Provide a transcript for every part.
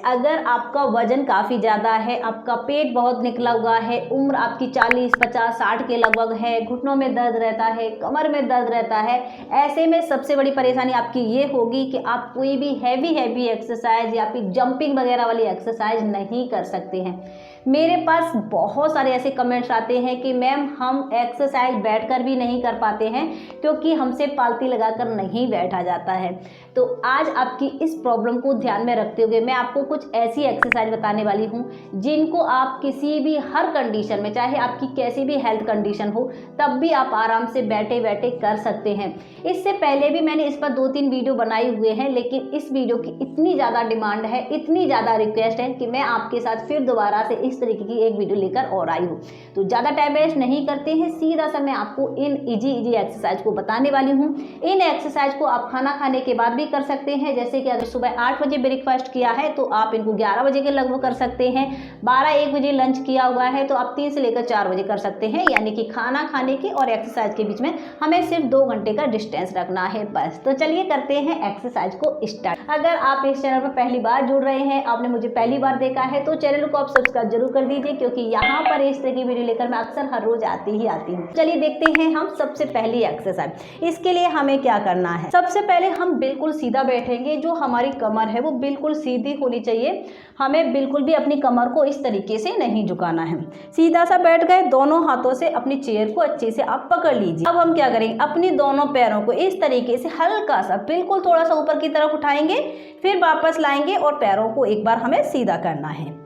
अगर आपका वजन काफ़ी ज़्यादा है, आपका पेट बहुत निकला हुआ है, उम्र आपकी 40, 50, 60 के लगभग है, घुटनों में दर्द रहता है, कमर में दर्द रहता है, ऐसे में सबसे बड़ी परेशानी आपकी ये होगी कि आप कोई भी हैवी एक्सरसाइज या फिर जंपिंग वगैरह वाली एक्सरसाइज नहीं कर सकते हैं। मेरे पास बहुत सारे ऐसे कमेंट्स आते हैं कि मैम हम एक्सरसाइज बैठकर भी नहीं कर पाते हैं क्योंकि हमसे पालती लगाकर नहीं बैठा जाता है। तो आज आपकी इस प्रॉब्लम को ध्यान में रखते हुए मैं आपको कुछ ऐसी एक्सरसाइज बताने वाली हूँ जिनको आप किसी भी हर कंडीशन में, चाहे आपकी कैसी भी हेल्थ कंडीशन हो, तब भी आप आराम से बैठे बैठे कर सकते हैं। इससे पहले भी मैंने इस पर 2-3 वीडियो बनाए हुए हैं, लेकिन इस वीडियो की इतनी ज़्यादा डिमांड है, इतनी ज़्यादा रिक्वेस्ट है कि मैं आपके साथ फिर दोबारा से इस तरीके की एक वीडियो लेकर और आई हूँ। तो ज़्यादा टाइम वेस्ट नहीं करते हैं, सीधा सा मैं आपको इन इजी एक्सरसाइज को बताने वाली हूँ। इन एक्सरसाइज को आप खाना खाने के बाद भी कर सकते हैं। जैसे कि अगर सुबह 8 बजे ब्रेकफास्ट किया है तो आप इनको 11 बजे के लगभग कर सकते हैं। 12-1 बजे लंच किया हुआ है तो आप 3 से लेकर 4 बजे कर सकते हैं। यानी कि खाना खाने के और एक्सरसाइज के बीच में हमें सिर्फ 2 घंटे का डिस्टेंस रखना है बस। तो चलिए करते हैं एक्सरसाइज को स्टार्ट। अगर आप इस चैनल पर पहली बार जुड़ रहे हैं, आपने मुझे पहली बार देखा है, तो चैनल को आप सब्सक्राइब जरूर कर दीजिए क्योंकि यहाँ पर इस तरह की वीडियो लेकर मैं अक्सर हर रोज आती हूँ। चलिए देखते हैं हम सबसे पहली एक्सरसाइज। इसके लिए हमें क्या करना है, सबसे पहले हम बिल्कुल सीधा बैठेंगे। जो हमारी कमर है वो बिल्कुल सीधी होनी चाहिए। हमें बिल्कुल भी अपनी कमर को इस तरीके से नहीं झुकाना है। सीधा सा बैठ गए, दोनों हाथों से अपनी चेयर को अच्छे से आप पकड़ लीजिए। अब हम क्या करेंगे, अपनी दोनों पैरों को इस तरीके से हल्का सा बिल्कुल थोड़ा सा ऊपर की तरफ उठाएंगे, फिर वापस लाएंगे और पैरों को एक बार हमें सीधा करना है।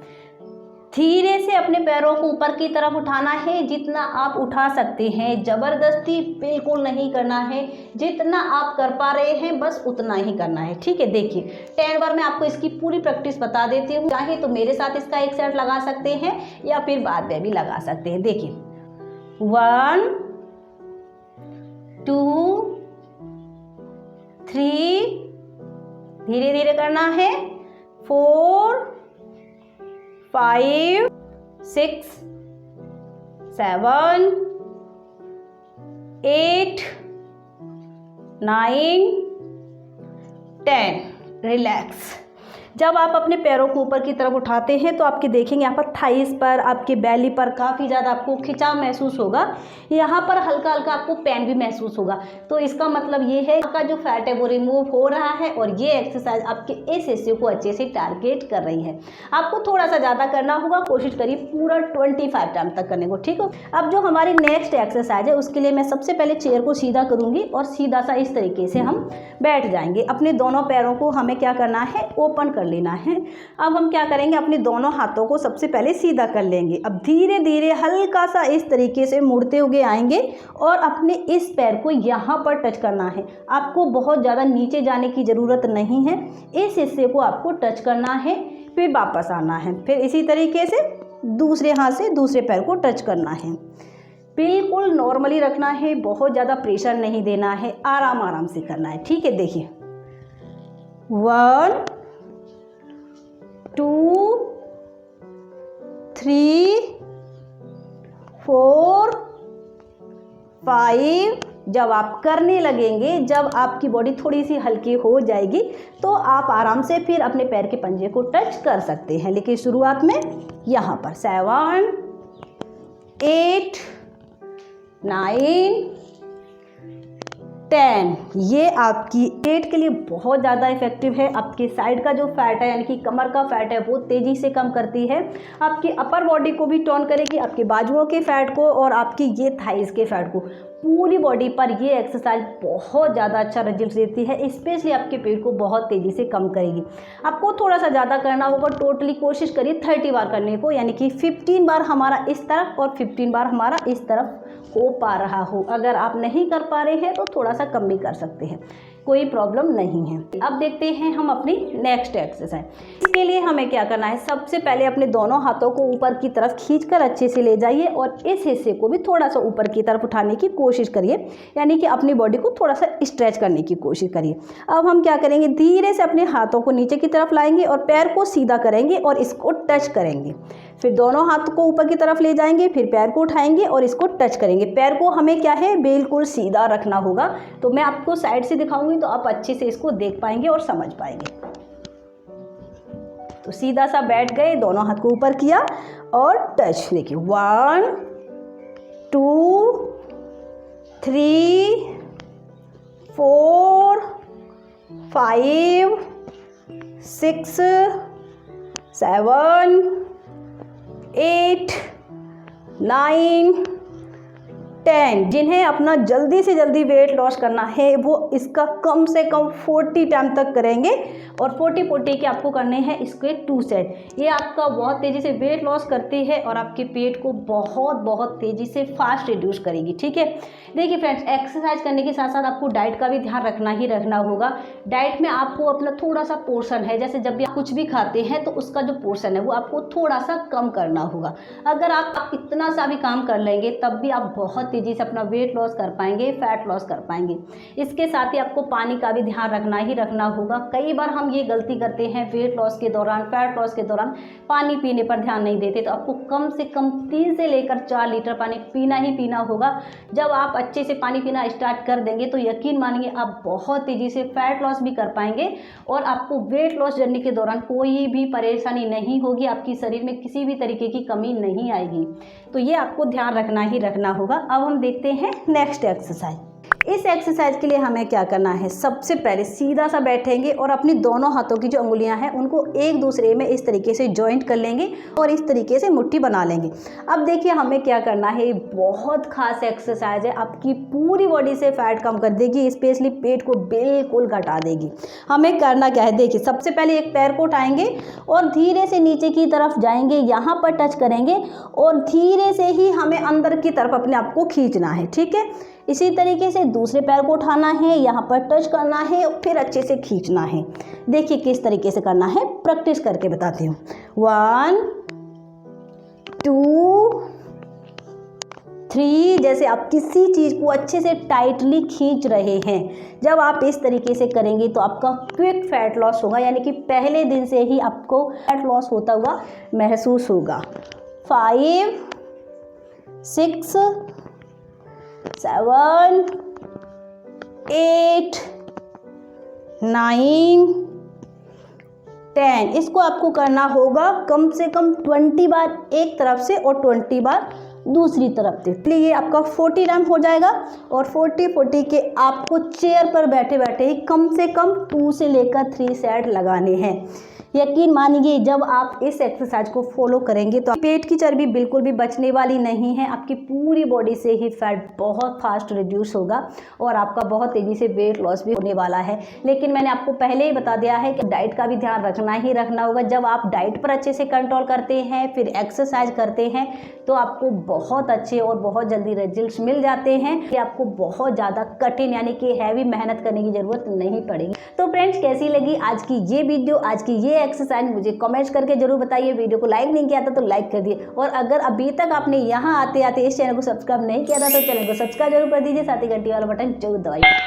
धीरे से अपने पैरों को ऊपर की तरफ उठाना है, जितना आप उठा सकते हैं। जबरदस्ती बिल्कुल नहीं करना है, जितना आप कर पा रहे हैं बस उतना ही करना है। ठीक है, देखिए 10 बार मैं आपको इसकी पूरी प्रैक्टिस बता देती हूँ। चाहे तो मेरे साथ इसका एक सेट लगा सकते हैं या फिर बाद में भी लगा सकते हैं। देखिए 1 2 3, धीरे धीरे करना है, 4 5 6 7 8 9 10। रिलैक्स। जब आप अपने पैरों को ऊपर की तरफ उठाते हैं तो आपके देखेंगे यहाँ पर थाइस पर, आपके बैली पर काफ़ी ज़्यादा आपको खिंचाव महसूस होगा। यहाँ पर हल्का हल्का आपको पेन भी महसूस होगा। तो इसका मतलब ये है आपका जो फैट है वो रिमूव हो रहा है और ये एक्सरसाइज आपके इस हिस्से को अच्छे से टारगेट कर रही है। आपको थोड़ा सा ज़्यादा करना होगा, कोशिश करिए पूरा 25 टाइम तक करने को। ठीक हो। अब जो हमारी नेक्स्ट एक्सरसाइज है उसके लिए मैं सबसे पहले चेयर को सीधा करूँगी और सीधा सा इस तरीके से हम बैठ जाएंगे। अपने दोनों पैरों को हमें क्या करना है, ओपन लेना है। अब हम क्या करेंगे, अपने दोनों हाथों को सबसे पहले सीधा कर लेंगे। अब धीरे धीरे हल्का सा इस तरीके से मुड़ते हुए आएंगे और अपने इस पैर को यहाँ पर टच करना है। आपको बहुत ज़्यादा नीचे जाने की ज़रूरत नहीं है, इस हिस्से को आपको टच करना है, फिर वापस आना है। फिर इसी तरीके से दूसरे हाथ से दूसरे पैर को टच करना है। बिल्कुल नॉर्मली रखना है, बहुत ज़्यादा प्रेशर नहीं देना है, आराम आराम से करना है। ठीक है, देखिए 1 2 3 4 5। जब आप करने लगेंगे, जब आपकी बॉडी थोड़ी सी हल्की हो जाएगी तो आप आराम से फिर अपने पैर के पंजे को टच कर सकते हैं। लेकिन शुरुआत में यहाँ पर 7 8 9 10। ये आपकी पेट के लिए बहुत ज़्यादा इफेक्टिव है। आपके साइड का जो फैट है यानी कि कमर का फैट है वो तेज़ी से कम करती है। आपकी अपर बॉडी को भी टोन करेगी, आपके बाजुओं के फैट को और आपकी ये थाइस के फैट को, पूरी बॉडी पर ये एक्सरसाइज बहुत ज़्यादा अच्छा रिजल्ट देती है। स्पेशली आपके पेट को बहुत तेज़ी से कम करेगी। आपको थोड़ा सा ज़्यादा करना होगा, टोटली कोशिश करिए 30 बार करने को, यानी कि 15 बार हमारा इस तरफ और 15 बार हमारा इस तरफ हो पा रहा हो। अगर आप नहीं कर पा रहे हैं तो थोड़ा सा कम भी कर सकते हैं, कोई प्रॉब्लम नहीं है। अब देखते हैं हम अपनी नेक्स्ट एक्सरसाइज। इसके लिए हमें क्या करना है, सबसे पहले अपने दोनों हाथों को ऊपर की तरफ खींचकर अच्छे से ले जाइए और इस हिस्से को भी थोड़ा सा ऊपर की तरफ उठाने की कोशिश करिए, यानी कि अपनी बॉडी को थोड़ा सा स्ट्रेच करने की कोशिश करिए। अब हम क्या करेंगे, धीरे से अपने हाथों को नीचे की तरफ लाएंगे और पैर को सीधा करेंगे और इसको टच करेंगे। फिर दोनों हाथ को ऊपर की तरफ ले जाएंगे, फिर पैर को उठाएंगे और इसको टच करेंगे। पैर को हमें क्या है, बिल्कुल सीधा रखना होगा। तो मैं आपको साइड से दिखाऊंगी तो आप अच्छे से इसको देख पाएंगे और समझ पाएंगे। तो सीधा सा बैठ गए, दोनों हाथ को ऊपर किया और टच। देखिए 1 2 3 4 5 6 7 8 9 10। जिन्हें अपना जल्दी से जल्दी वेट लॉस करना है वो इसका कम से कम 40 टाइम तक करेंगे और 40 के आपको करने हैं इसके 2 सेट। ये आपका बहुत तेज़ी से वेट लॉस करती है और आपके पेट को बहुत तेज़ी से फास्ट रिड्यूस करेगी। ठीक है, देखिए फ्रेंड्स, एक्सरसाइज करने के साथ साथ आपको डाइट का भी ध्यान रखना होगा। डाइट में आपको अपना थोड़ा सा पोर्शन है, जैसे जब भी आप कुछ भी खाते हैं तो उसका जो पोर्शन है वो आपको थोड़ा सा कम करना होगा। अगर आप इतना सा भी काम कर लेंगे तब भी आप बहुत तेज़ी से अपना वेट लॉस कर पाएंगे, फैट लॉस कर पाएंगे। इसके साथ ही आपको पानी का भी ध्यान रखना होगा। कई बार हम ये गलती करते हैं, वेट लॉस के दौरान, फैट लॉस के दौरान पानी पीने पर ध्यान नहीं देते। तो आपको कम से कम 3 से लेकर 4 लीटर पानी पीना ही पीना होगा। जब आप अच्छे से पानी पीना स्टार्ट कर देंगे तो यकीन मानिए आप बहुत तेज़ी से फैट लॉस भी कर पाएंगे और आपको वेट लॉस जर्नी के दौरान कोई भी परेशानी नहीं होगी, आपकी शरीर में किसी भी तरीके की कमी नहीं आएगी। तो ये आपको ध्यान रखना होगा। अब हम देखते हैं नेक्स्ट एक्सरसाइज। इस एक्सरसाइज के लिए हमें क्या करना है, सबसे पहले सीधा सा बैठेंगे और अपनी दोनों हाथों की जो उंगलियां हैं उनको एक दूसरे में इस तरीके से जॉइंट कर लेंगे और इस तरीके से मुट्ठी बना लेंगे। अब देखिए हमें क्या करना है, बहुत खास एक्सरसाइज है, आपकी पूरी बॉडी से फैट कम कर देगी, स्पेशली पेट को बिल्कुल घटा देगी। हमें करना क्या है, देखिए सबसे पहले एक पैर को उठाएंगे और धीरे से नीचे की तरफ जाएंगे, यहाँ पर टच करेंगे और धीरे से ही हमें अंदर की तरफ अपने आप को खींचना है। ठीक है, इसी तरीके से दूसरे पैर को उठाना है, यहाँ पर टच करना है और फिर अच्छे से खींचना है। देखिए किस तरीके से करना है, प्रैक्टिस करके बताती हूँ। 1 2 3। जैसे आप किसी चीज़ को अच्छे से टाइटली खींच रहे हैं, जब आप इस तरीके से करेंगे तो आपका क्विक फैट लॉस होगा, यानी कि पहले दिन से ही आपको फैट लॉस होता हुआ महसूस होगा। 5 6 7 8 9 10। इसको आपको करना होगा कम से कम 20 बार एक तरफ से और 20 बार दूसरी तरफ से। इसलिए ये आपका 40 टाइम हो जाएगा और 40 के आपको चेयर पर बैठे बैठे ही कम से कम 2 से लेकर 3 सेट लगाने हैं। यकीन मानिए जब आप इस एक्सरसाइज को फॉलो करेंगे तो पेट की चर्बी बिल्कुल भी बचने वाली नहीं है, आपकी पूरी बॉडी से ही फैट बहुत फास्ट रिड्यूस होगा और आपका बहुत तेज़ी से वेट लॉस भी होने वाला है। लेकिन मैंने आपको पहले ही बता दिया है कि डाइट का भी ध्यान रखना होगा। जब आप डाइट पर अच्छे से कंट्रोल करते हैं, फिर एक्सरसाइज करते हैं तो आपको बहुत अच्छे और बहुत जल्दी रिजल्ट्स मिल जाते हैं कि आपको बहुत ज़्यादा कठिन यानी कि हैवी मेहनत करने की ज़रूरत नहीं पड़ेगी। तो फ्रेंड्स, कैसी लगी आज की ये वीडियो, आज की ये एक्सरसाइज, मुझे कमेंट्स करके जरूर बताइए। वीडियो को लाइक नहीं किया था तो लाइक कर दिए और अगर अभी तक आपने यहाँ आते आते इस चैनल को सब्सक्राइब नहीं किया था तो चैनल को सब्सक्राइब जरूर कर दीजिए, साथ ही घंटी वाला बटन जरूर दबाइए।